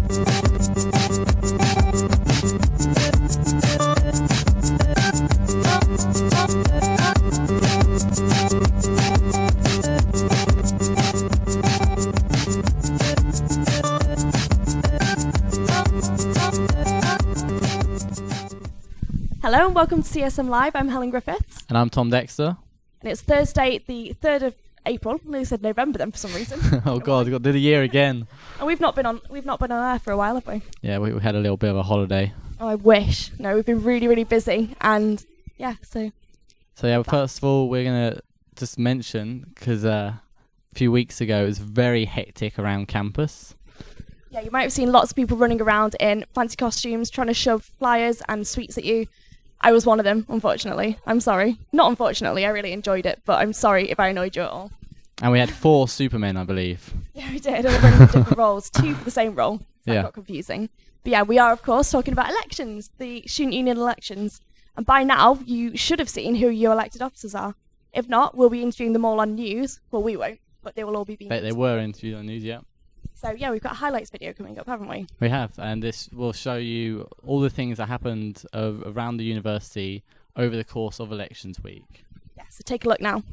Hello and welcome to CSM Live. I'm Helen Griffiths. And I'm Tom Dexter. And it's Thursday, the 3rd of April. I nearly said November then for some reason. Oh God, we got to do the year again. And we've not been on air for a while, have we? Yeah, we had a little bit of a holiday. Oh, I wish. No, we've been really, really busy. And yeah, so yeah, first of all, we're going to just mention, because a few weeks ago it was very hectic around campus. Yeah, you might have seen lots of people running around in fancy costumes, trying to shove flyers and sweets at you. I was one of them, unfortunately. I'm sorry. Not unfortunately, I really enjoyed it, but I'm sorry if I annoyed you at all. And we had 4 Supermen, I believe. Yeah, we did. All running with different roles. 2 for the same role. That got confusing. But yeah, we are, of course, talking about elections, the student union elections. And by now, you should have seen who your elected officers are. If not, we'll be interviewing them all on news. Well, we won't, but they will all be being They were interviewed on news, yeah. So yeah, we've got a highlights video coming up, haven't we? We have, and this will show you all the things that happened around the university over the course of elections week. Yeah, so take a look now.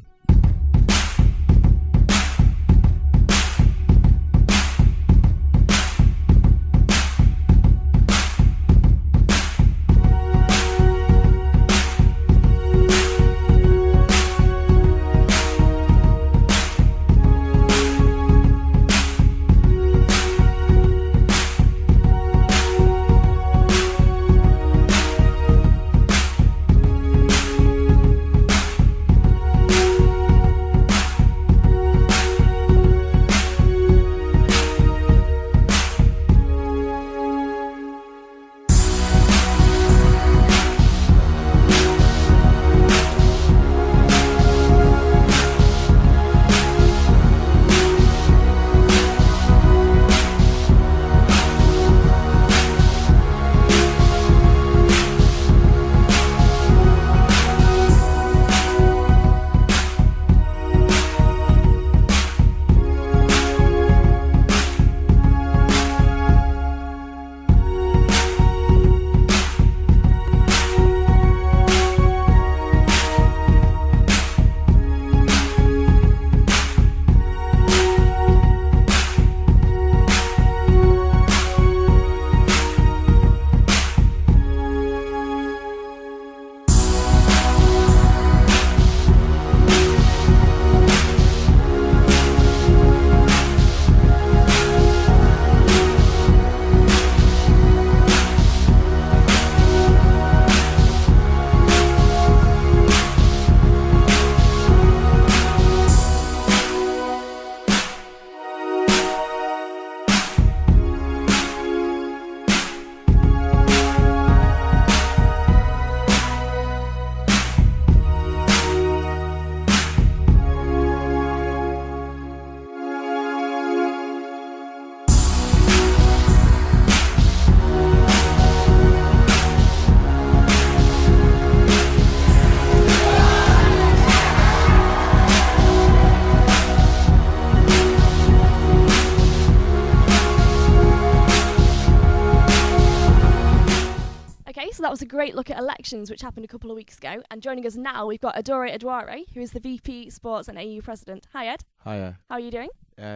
So that was a great look at elections, which happened a couple of weeks ago. And joining us now, we've got Edore Evuarherhe, who is the VP Sports and AU President. Hi, Ed. Hiya. How are you doing?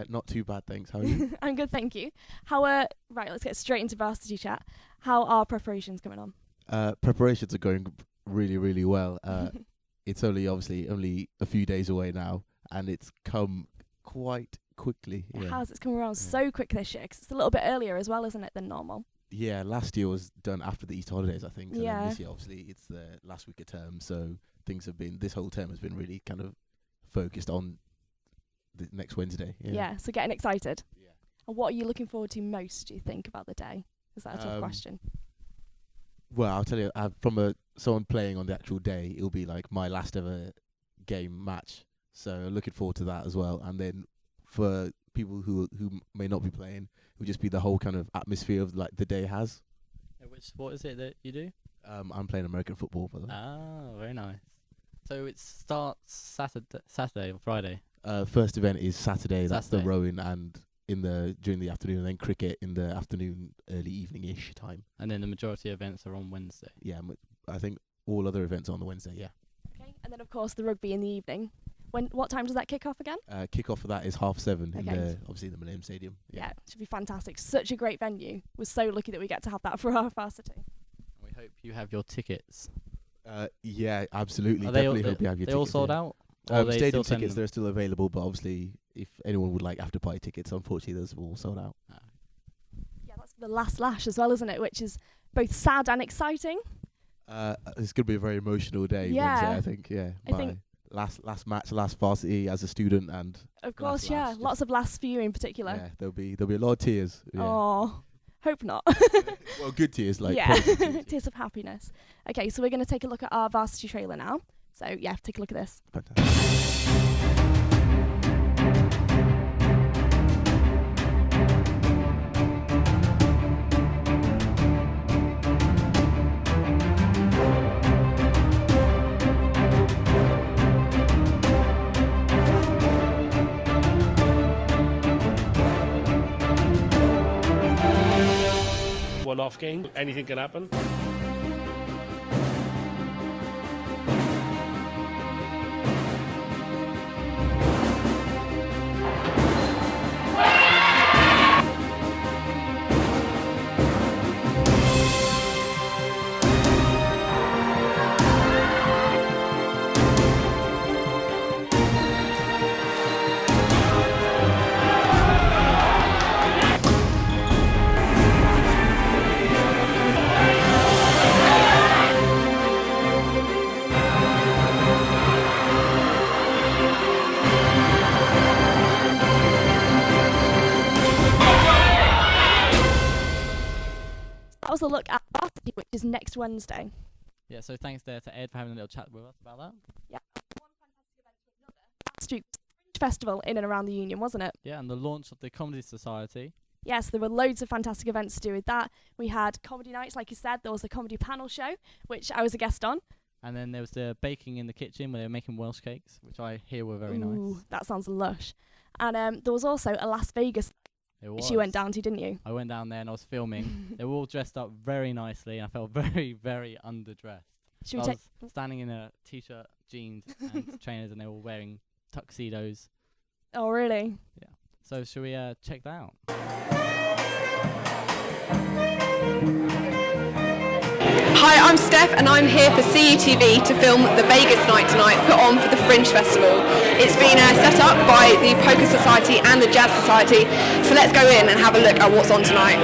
Not too bad, thanks. How are you? I'm good, thank you. Right, let's get straight into varsity chat. How are preparations coming on? Preparations are going really, really well. It's only a few days away now, and it's come quite quickly. It has. It's come around so quick this year, 'cause it's a little bit earlier as well, isn't it, than normal? Yeah, last year was done after the Easter holidays, I think. And Yeah. then this year, obviously, it's the last week of term, so this whole term has been really kind of focused on the next Wednesday. Yeah, so getting excited. Yeah. And what are you looking forward to most, do you think, about the day? Is that a tough question? Well, I'll tell you, from someone playing on the actual day, it'll be like my last ever game match. So looking forward to that as well. And then for people who may not be playing, it will just be the whole kind of atmosphere of like the day has. Which sport is it that you do? I'm playing American football, by the way. Ah, very nice. So it starts Saturday or Friday? First event is Saturday. That's the Saturday. rowing, and during the afternoon, and then cricket in the afternoon, early evening-ish time. And then the majority of events are on Wednesday. Yeah, I think all other events are on the Wednesday. Yeah. Okay, and then of course the rugby in the evening. What time does that kick off again? Kick-off for that is 7:30 in Okay. obviously the Millennium Stadium. Yeah, it should be fantastic. Such a great venue. We're so lucky that we get to have that for our varsity. We hope you have your tickets. Yeah, absolutely. Are they Definitely all, hope you have your they tickets. all sold yeah. out? Or are they Stadium still tickets, sending they're still available, but obviously, if anyone would like after-party tickets, unfortunately, those have all sold out. Yeah, that's the last lash as well, isn't it? Which is both sad and exciting. It's going to be a very emotional day. Yeah. Wednesday, I think. Yeah, I think last match, last varsity as a student, and of course, last yeah, lash, lots of laughs for you in particular. yeah, there'll be a lot of tears. Yeah. Oh, hope not. Well, good tears, like yeah, positive tears. tears of happiness. Okay, so we're going to take a look at our varsity trailer now. So yeah, take a look at this. Fantastic. One-off game, anything can happen. That was a look at varsity, which is next Wednesday. Yeah, so thanks there to Ed for having a little chat with us about that. Yeah. One fantastic event to another. Last week's Fringe Festival in and around the Union, wasn't it? Yeah, and the launch of the Comedy Society. Yes, there were loads of fantastic events to do with that. We had comedy nights, like you said. There was a comedy panel show, which I was a guest on. And then there was the baking in the kitchen where they were making Welsh cakes, which I hear were very Ooh, nice. that sounds lush. And there was also a Las Vegas It which you went down to, didn't you? I went down there and I was filming. They were all dressed up very nicely and I felt very, very underdressed. Should we I take? was standing in a t-shirt, jeans and trainers and they were all wearing tuxedos. Oh, really? Yeah. So should we check that out? Hi, I'm Steph and I'm here for CUTV to film the Vegas night tonight put on for the Fringe Festival. It's been set up by the Poker Society and the Jazz Society, so let's go in and have a look at what's on tonight.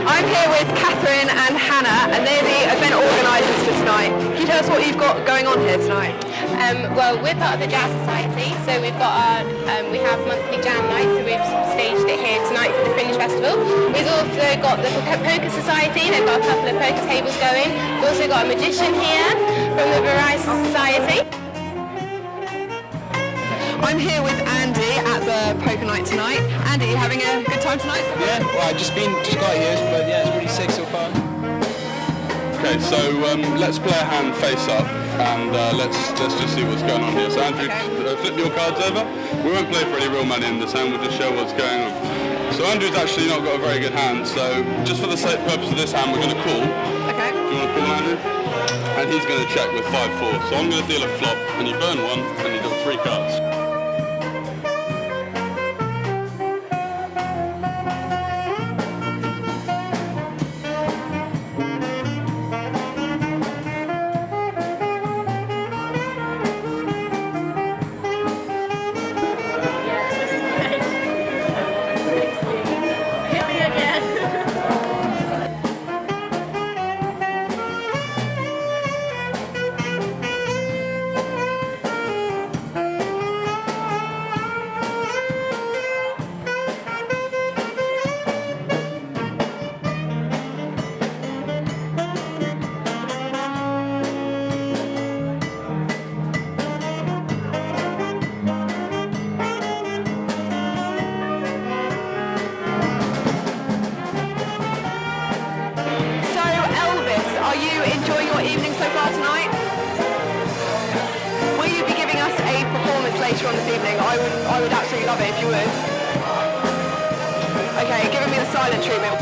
I'm here with Catherine and Hannah, and they're the event organisers for tonight. Can you tell us what you've got going on here tonight? Well, we're part of the Jazz Society, so we've got our, we have monthly jam nights, so we've staged it here tonight for the Fringe Festival. We've also got the Poker Society, they've got a couple of poker tables going. We've also got a magician here from the Variety Society. I'm here with Andy at the poker night tonight. Andy, you having a good time tonight? Yeah, well, I've just got here, but yeah, it's pretty sick so far. Okay, so let's play a hand face up, and let's just see what's going on here. So Andrew, flip your cards over. We won't play for any real money in this hand, we'll just show what's going on. So Andrew's actually not got a very good hand, so just for the sake purpose of this hand, we're going to call. Okay. Do you want to call, Andrew? And he's going to check with 5-4. So I'm going to deal a flop, and you burn one, and you got 3 cards. evening so far tonight? Will you be giving us a performance later on this evening? I would absolutely love it if you would. Okay, giving me the silent treatment.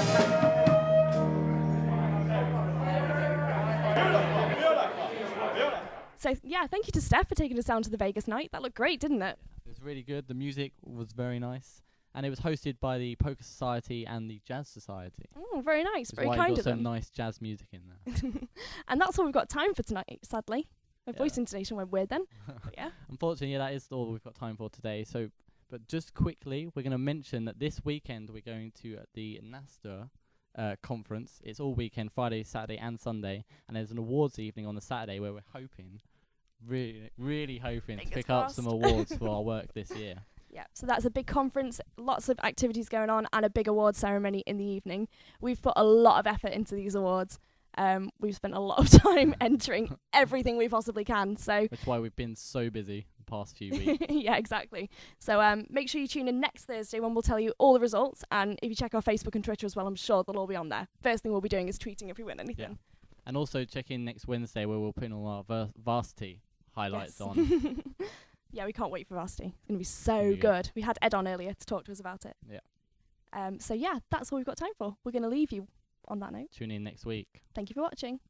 So yeah, thank you to Steph for taking us down to the Vegas night. That looked great, didn't it? It was really good. The music was very nice. And it was hosted by the Poker Society and the Jazz Society. Oh, very nice. Very kind kind of of them. them. Nice jazz music in there. And that's all we've got time for tonight, sadly. My Yeah. voice intonation went weird then. But yeah. Unfortunately, that is all we've got time for today. So, but just quickly, we're going to mention that this weekend we're going to the NASTA conference. It's all weekend, Friday, Saturday and Sunday. And there's an awards evening on the Saturday where we're hoping, really hoping Fingers to pick crossed. up some awards for our work this year. Yeah, so that's a big conference, lots of activities going on, and a big award ceremony in the evening. We've put a lot of effort into these awards. We've spent a lot of time entering everything we possibly can. So That's why we've been so busy the past few weeks. yeah, exactly. So make sure you tune in next Thursday when we'll tell you all the results. And if you check our Facebook and Twitter as well, I'm sure they'll all be on there. First thing we'll be doing is tweeting if we win anything. Yeah. And also check in next Wednesday where we'll put in all our varsity highlights on. Yeah, we can't wait for Varsity. It's going to be so Really good. We had Ed on earlier to talk to us about it. Yeah. So yeah, that's all we've got time for. We're going to leave you on that note. Tune in next week. Thank you for watching.